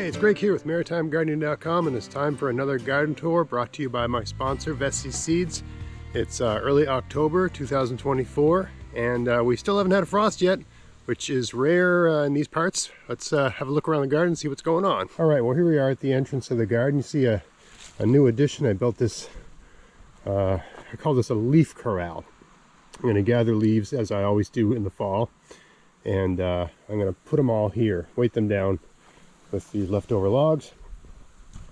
Hey, it's Greg here with MaritimeGardening.com, and it's time for another garden tour brought to you by my sponsor, Vessi Seeds. It's early October 2024, and we still haven't had a frost yet, which is rare in these parts. Let's have a look around the garden and see what's going on. All right, well, here we are at the entrance of the garden. You see a new addition. I built this, I call this a leaf corral. I'm going to gather leaves, as I always do in the fall, and I'm going to put them all here, weight them down with these leftover logs,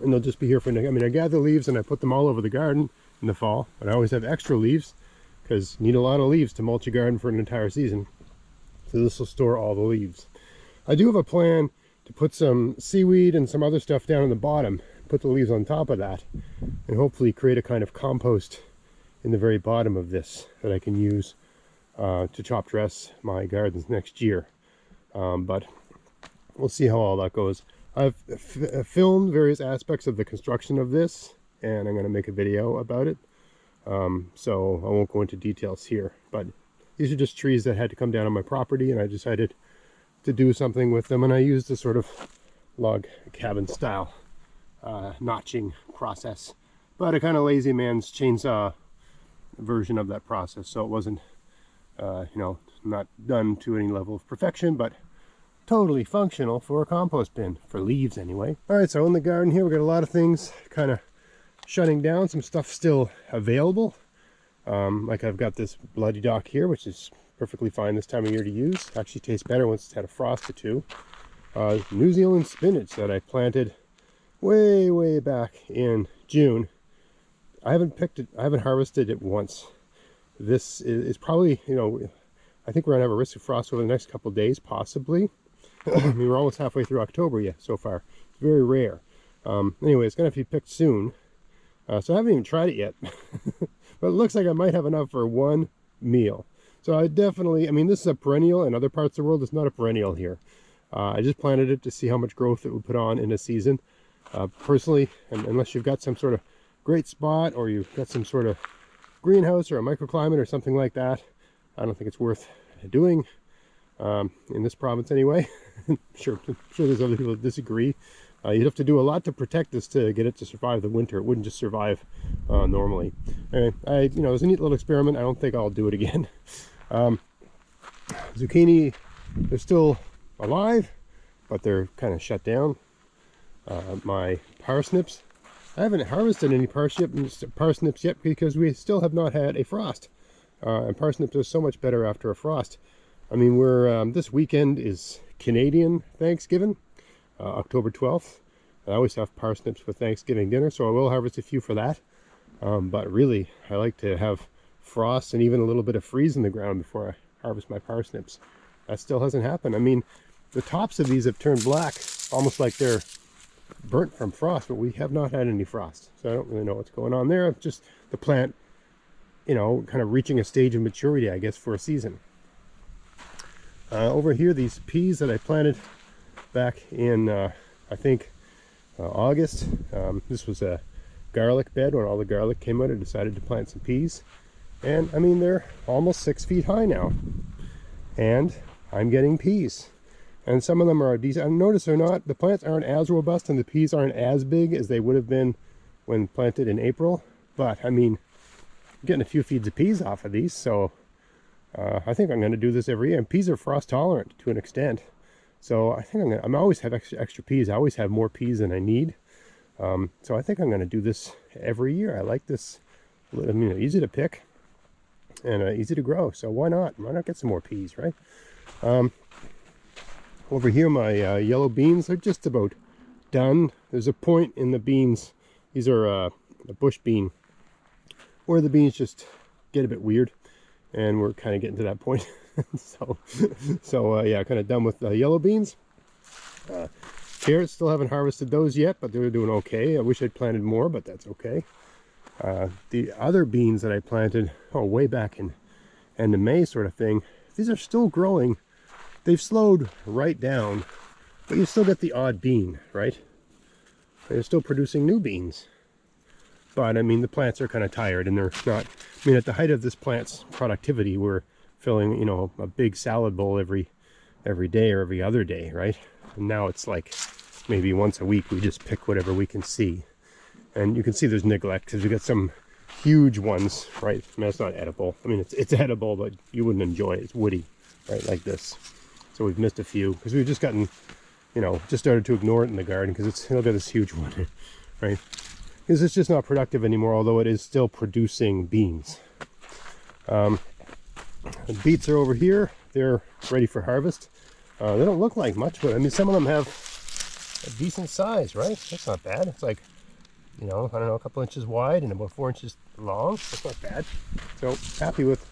and they'll just be here for, I gather leaves and I put them all over the garden in the fall, but I always have extra leaves because you need a lot of leaves to mulch a garden for an entire season. So this will store all the leaves. I do have a plan to put some seaweed and some other stuff down in the bottom, put the leaves on top of that, and hopefully create a kind of compost in the very bottom of this that I can use to chop dress my gardens next year. But we'll see how all that goes. I've filmed various aspects of the construction of this, and I'm going to make a video about it. So I won't go into details here, but these are just trees that had to come down on my property, and I decided to do something with them, and I used a sort of log cabin style notching process, but a kind of lazy man's chainsaw version of that process. So it wasn't, not done to any level of perfection, but totally functional for a compost bin, for leaves anyway. All right, so in the garden here, we got a lot of things kind of shutting down, some stuff still available. Like I've got this bloody dock here, which is perfectly fine this time of year to use. Actually tastes better once it's had a frost or two. New Zealand spinach that I planted way back in June. I haven't picked it, I haven't harvested it once. This is probably, I think we're gonna have a risk of frost over the next couple of days, possibly. I mean, we're almost halfway through October yet so far. It's very rare. Anyway, it's gonna be picked soon. So I haven't even tried it yet. But it looks like I might have enough for one meal. So I definitely, this is a perennial. In other parts of the world, it's not a perennial here. I just planted it to see how much growth it would put on in a season. Personally, unless you've got some sort of great spot, or you've got some sort of greenhouse or a microclimate or something like that, I don't think it's worth doing. In this province anyway. I'm sure there's other people that disagree. You'd have to do a lot to protect this to get it to survive the winter. It wouldn't just survive normally. Anyway, it was a neat little experiment. I don't think I'll do it again. Zucchini, they're still alive, but they're kind of shut down. My parsnips, I haven't harvested any parsnips yet because we still have not had a frost. And parsnips are so much better after a frost. We're this weekend is Canadian Thanksgiving, October 12th. I always have parsnips for Thanksgiving dinner, so I will harvest a few for that. But really, I like to have frost and even a little bit of freeze in the ground before I harvest my parsnips. That still hasn't happened. The tops of these have turned black, almost like they're burnt from frost, but we have not had any frost. So I don't really know what's going on there. It's just the plant, kind of reaching a stage of maturity, I guess, for a season. Over here, these peas that I planted back in, I think, August. This was a garlic bed. When all the garlic came out, I decided to plant some peas. And, they're almost 6 feet high now. And I'm getting peas. And some of them are decent. Notice the plants aren't as robust and the peas aren't as big as they would have been when planted in April. But, I'm getting a few feeds of peas off of these, so I think I'm going to do this every year. And peas are frost tolerant to an extent, so I think I'm always have extra peas. I always have more peas than I need, so I think I'm going to do this every year. I like this. Easy to pick and easy to grow, so why not get some more peas, right? Over here, my yellow beans are just about done. There's a point in the beans. These are a bush bean where the beans just get a bit weird, and we're kind of getting to that point. Yeah, kind of done with the yellow beans. Carrots, still haven't harvested those yet, but they're doing okay. I wish I'd planted more, but that's okay. The other beans that I planted, way back in end of May sort of thing, these are still growing. They've slowed right down, but you still get the odd bean, right? They're still producing new beans. But the plants are kind of tired, and they're not, at the height of this plant's productivity, we're filling, a big salad bowl every day or every other day, right? And now it's like maybe once a week we just pick whatever we can see. And you can see there's neglect because we got some huge ones, right? I mean, it's not edible. I mean, it's edible, but you wouldn't enjoy it. It's woody, right? Like this. So we've missed a few because we've just gotten, you know, just started to ignore it in the garden because it's, look at this huge one, right? Because it's just not productive anymore, although it is still producing beans. The beets are over here. They're ready for harvest. They don't look like much, but I mean, some of them have a decent size, right? That's not bad. It's like, you know, I don't know, a couple inches wide and about 4 inches long. That's not bad. So happy with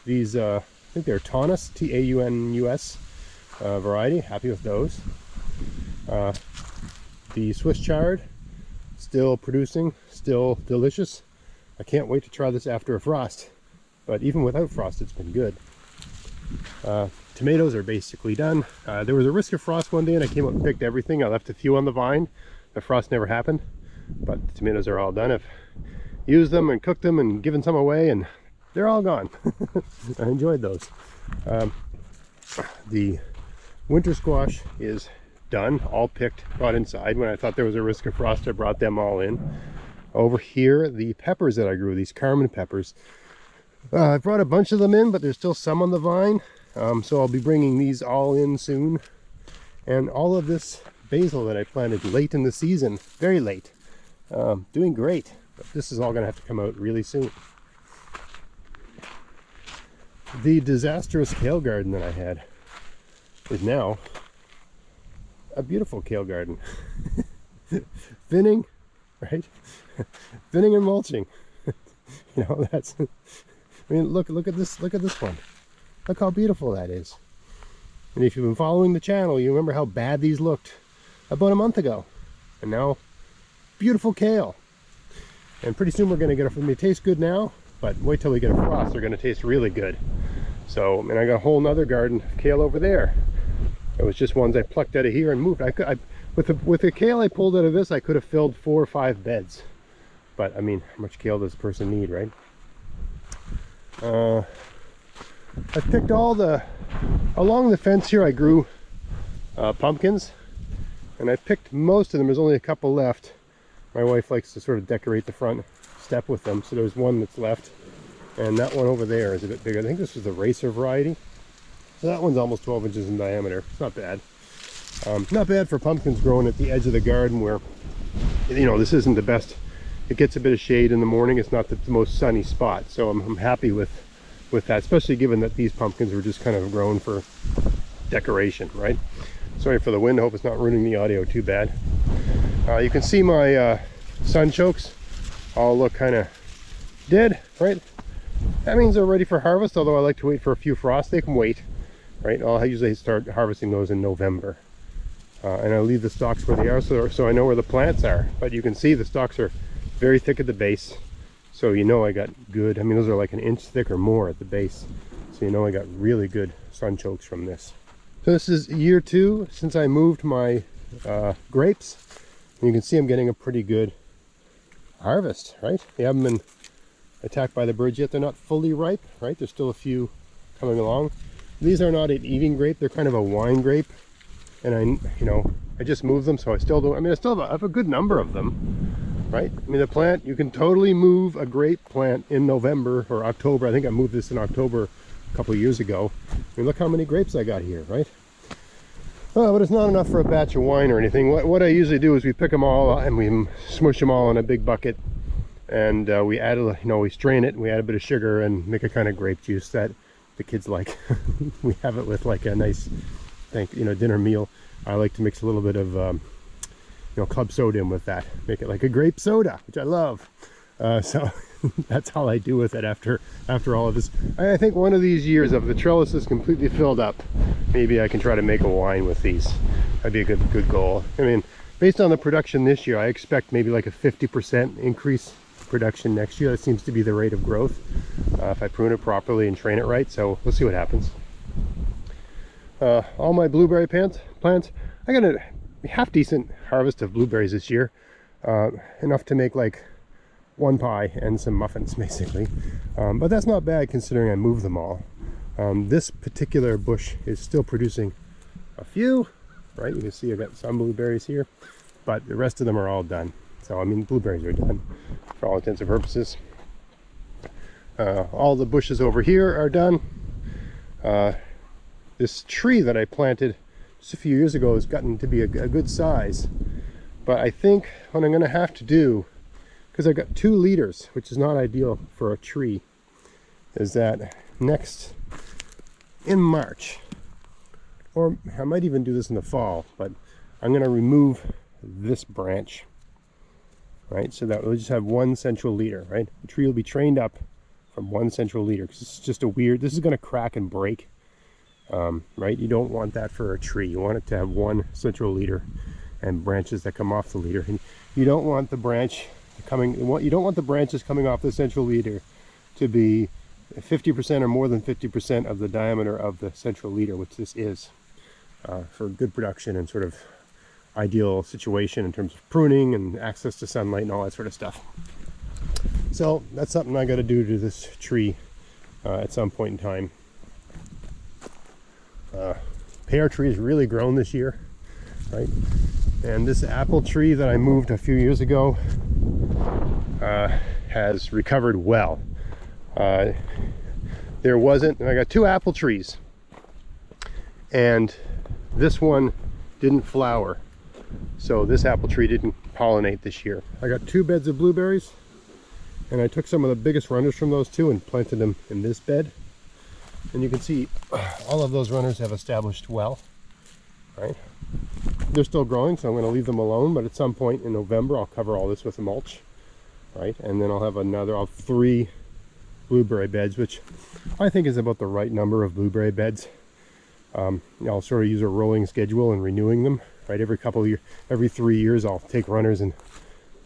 these, I think they're Taunus, T-A-U-N-U-S variety. Happy with those. The Swiss chard, still producing, still delicious. I can't wait to try this after a frost, but even without frost, it's been good. Tomatoes are basically done. There was a risk of frost one day and I came up and picked everything. I left a few on the vine. The frost never happened, but the tomatoes are all done. I've used them and cooked them and given some away and they're all gone. I enjoyed those. The winter squash is done, all picked, brought inside. When I thought there was a risk of frost, I brought them all in. Over here, the peppers that I grew, these Carmen peppers, I brought a bunch of them in, but there's still some on the vine. So I'll be bringing these all in soon. And all of this basil that I planted late in the season, very late, doing great. But this is all going to have to come out really soon. The disastrous kale garden that I had is now a beautiful kale garden. Thinning, right? Thinning and mulching. You know, that's, I mean, look at this one. Look how beautiful that is. And if you've been following the channel, you remember how bad these looked about a month ago. And now, beautiful kale. And pretty soon we're going to get they taste good now, but wait till we get a frost, they're going to taste really good. So, and I got a whole nother garden of kale over there. It was just ones I plucked out of here and moved. With the kale I pulled out of this, I could have filled 4 or 5 beds. But I mean, how much kale does a person need, right? I picked all along the fence here I grew pumpkins, and I picked most of them. There's only a couple left. My wife likes to sort of decorate the front step with them, so there's one that's left, and that one over there is a bit bigger. I think this is the racer variety. So that one's almost 12 inches in diameter. It's not bad. Not bad for pumpkins growing at the edge of the garden where, you know, this isn't the best. It gets a bit of shade in the morning. It's not the most sunny spot, so I'm happy with that, especially given that these pumpkins were just kind of grown for decoration, right? Sorry for the wind. I hope it's not ruining the audio too bad. You can see my sunchokes all look kind of dead, right? That means they're ready for harvest, although I like to wait for a few frosts. They can wait, right? I'll usually start harvesting those in November. And I leave the stalks where they are so I know where the plants are. But you can see the stalks are very thick at the base. So you know I got good, I mean those are like an inch thick or more at the base. So you know I got really good sunchokes from this. So this is year 2 since I moved my grapes. And you can see I'm getting a pretty good harvest, right? They haven't been attacked by the birds yet. They're not fully ripe, right? There's still a few coming along. These are not an eating grape. They're kind of a wine grape. And I just moved them, so I still don't, I mean, I still have a good number of them, right? I mean, the plant, you can totally move a grape plant in November or October. I think I moved this in October a couple of years ago. I mean, look how many grapes I got here, right? Oh, but it's not enough for a batch of wine or anything. What I usually do is we pick them all and we smush them all in a big bucket, and we add, we strain it and we add a bit of sugar and make a kind of grape juice that the kids like. We have it with like a nice, dinner meal. I like to mix a little bit of, club soda in with that. Make it like a grape soda, which I love. So that's all I do with it after all of this. I think one of these years, if the trellis is completely filled up, maybe I can try to make a wine with these. That'd be a good goal. I mean, based on the production this year, I expect maybe like a 50% increase production next year. That seems to be the rate of growth if I prune it properly and train it right. So we'll see what happens. All my blueberry plants, I got a half decent harvest of blueberries this year. Enough to make like one pie and some muffins basically, but that's not bad considering I moved them all. This particular bush is still producing a few, right? You can see I got some blueberries here, but the rest of them are all done. So I mean, blueberries are done for all intents and purposes. All the bushes over here are done. This tree that I planted just a few years ago has gotten to be a good size. But I think what I'm going to have to do, because I've got 2 leaders, which is not ideal for a tree, is that next in March, or I might even do this in the fall, but I'm going to remove this branch, right? So that we'll just have one central leader, right? The tree will be trained up from one central leader, because it's just this is going to crack and break, right? You don't want that for a tree. You want it to have one central leader and branches that come off the leader. And you don't want the branches coming off the central leader to be 50% or more than 50% of the diameter of the central leader, which this is, for good production and sort of ideal situation in terms of pruning and access to sunlight and all that sort of stuff. So that's something I got to do to this tree at some point in time. Pear tree has really grown this year, right? And this apple tree that I moved a few years ago has recovered well. I got 2 apple trees, and this one didn't flower, so this apple tree didn't pollinate this year. I got 2 beds of blueberries, and I took some of the biggest runners from those 2 and planted them in this bed. And you can see all of those runners have established well, right? They're still growing, so I'm going to leave them alone, but at some point in November I'll cover all this with a mulch, right? And then I'll have 3 blueberry beds, which I think is about the right number of blueberry beds. I'll sort of use a rolling schedule and renewing them, right? Every 3 years I'll take runners and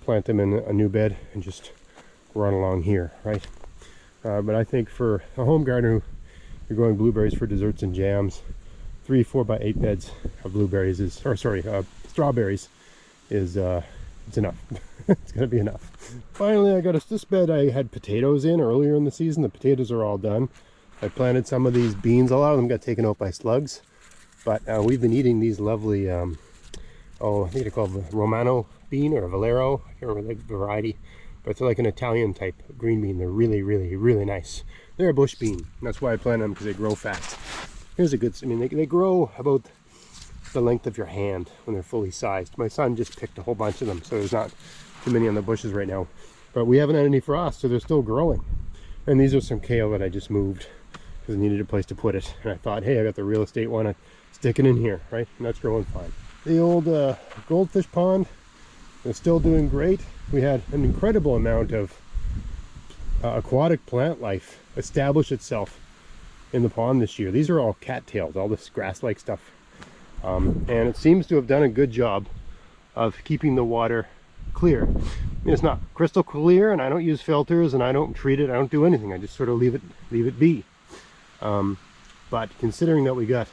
plant them in a new bed and just run along here, right? But I think for a home gardener, you're growing blueberries for desserts and jams, 3 4x8 beds of strawberries is it's enough. It's gonna be enough. Finally, I got this bed. I had potatoes in earlier in the season. The potatoes are all done. I planted some of these beans. A lot of them got taken out by slugs, but we've been eating these lovely I think they're called the Romano bean or Valero. I can't remember the variety, but it's like an Italian type green bean. They're really, really, really nice. They're a bush bean. That's why I plant them, because they grow fast. Here's a good, they grow about the length of your hand when they're fully sized. My son just picked a whole bunch of them, so there's not too many on the bushes right now. But we haven't had any frost, so they're still growing. And these are some kale that I just moved because I needed a place to put it. And I thought, hey, I got the real estate one, I stick it in here, right? And that's growing fine. The old goldfish pond is still doing great. We had an incredible amount of aquatic plant life establish itself in the pond this year. These are all cattails, all this grass-like stuff. And it seems to have done a good job of keeping the water clear. I mean, it's not crystal clear, and I don't use filters, and I don't treat it, I don't do anything. I just sort of leave it be. But considering that we got,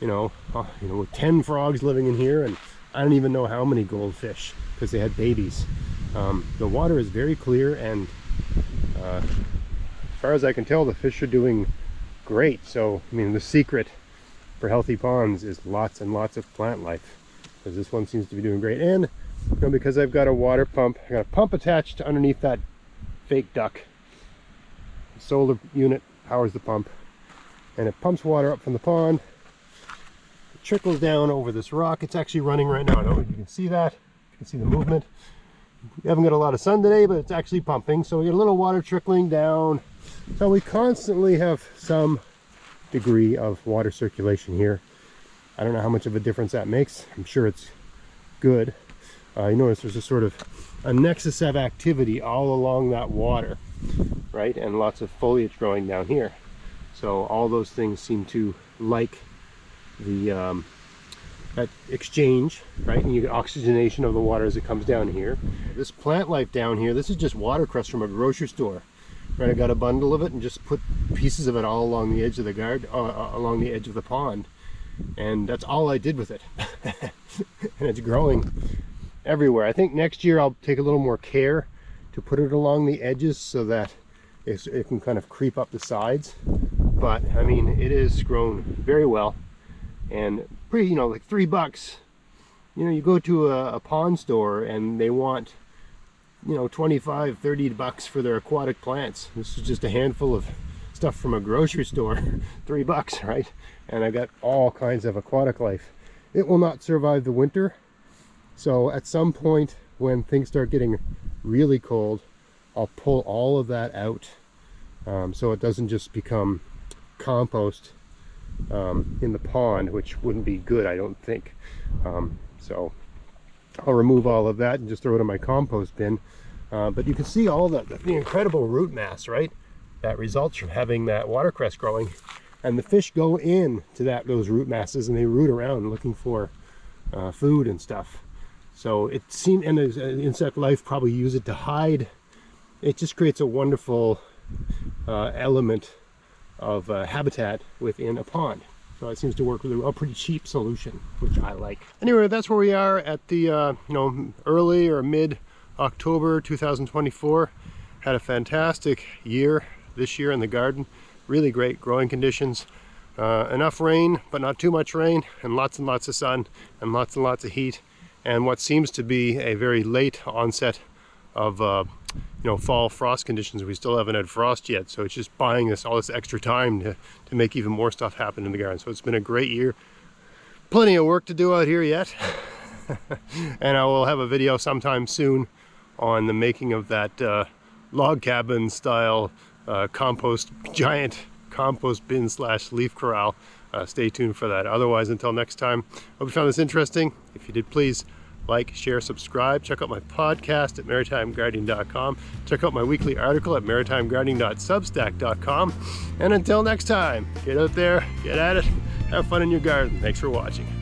with 10 frogs living in here, and I don't even know how many goldfish because they had babies. The water is very clear, and as far as I can tell, the fish are doing great. So, I mean, the secret for healthy ponds is lots and lots of plant life, because this one seems to be doing great. And because I've got a water pump, I got a pump attached underneath that fake duck. The solar unit powers the pump, and it pumps water up from the pond. It trickles down over this rock. It's actually running right now. I don't know if you can see that. You can see the movement. We haven't got a lot of sun today, but it's actually pumping, so we get a little water trickling down. So we constantly have some degree of water circulation here. I don't know how much of a difference that makes. I'm sure it's good. You notice there's a sort of a nexus of activity all along that water, right? And lots of foliage growing down here. So all those things seem to like the that exchange, right? And you get oxygenation of the water as it comes down here. This plant life down here, this is just watercress from a grocery store, right? I got a bundle of it and just put pieces of it all along the edge of the garden, along the edge of the pond, and that's all I did with it. And it's growing everywhere. I think next year I'll take a little more care to put it along the edges so that it can kind of creep up the sides. But I mean, it is grown very well, and pretty, like $3. You go to a pawn store and they want, $25, $30 for their aquatic plants. This is just a handful of stuff from a grocery store, $3, right? And I got all kinds of aquatic life. It will not survive the winter. So at some point when things start getting really cold, I'll pull all of that out, so it doesn't just become compost in the pond, which wouldn't be good, I don't think. So I'll remove all of that and just throw it in my compost bin. But you can see all the incredible root mass, right? That results from having that watercress growing. And the fish go in to those root masses and they root around looking for food and stuff. So it seems, and insect life probably use it to hide. It just creates a wonderful element of habitat within a pond. So it seems to work really well. A pretty cheap solution, which I like. Anyway, that's where we are at the early or mid October 2024. Had a fantastic year this year in the garden. Really great growing conditions. Enough rain, but not too much rain, and lots of sun, and lots of heat, and what seems to be a very late onset of fall frost conditions. We still haven't had frost yet, so it's just buying all this extra time to make even more stuff happen in the garden. So it's been a great year. Plenty of work to do out here yet. And I will have a video sometime soon on the making of that log cabin style giant compost bin / leaf corral. Stay tuned for that. Otherwise, until next time, hope you found this interesting. If you did, please like, share, subscribe. Check out my podcast at maritimegardening.com. Check out my weekly article at maritimegardening.substack.com. And until next time, get out there, get at it, have fun in your garden. Thanks for watching.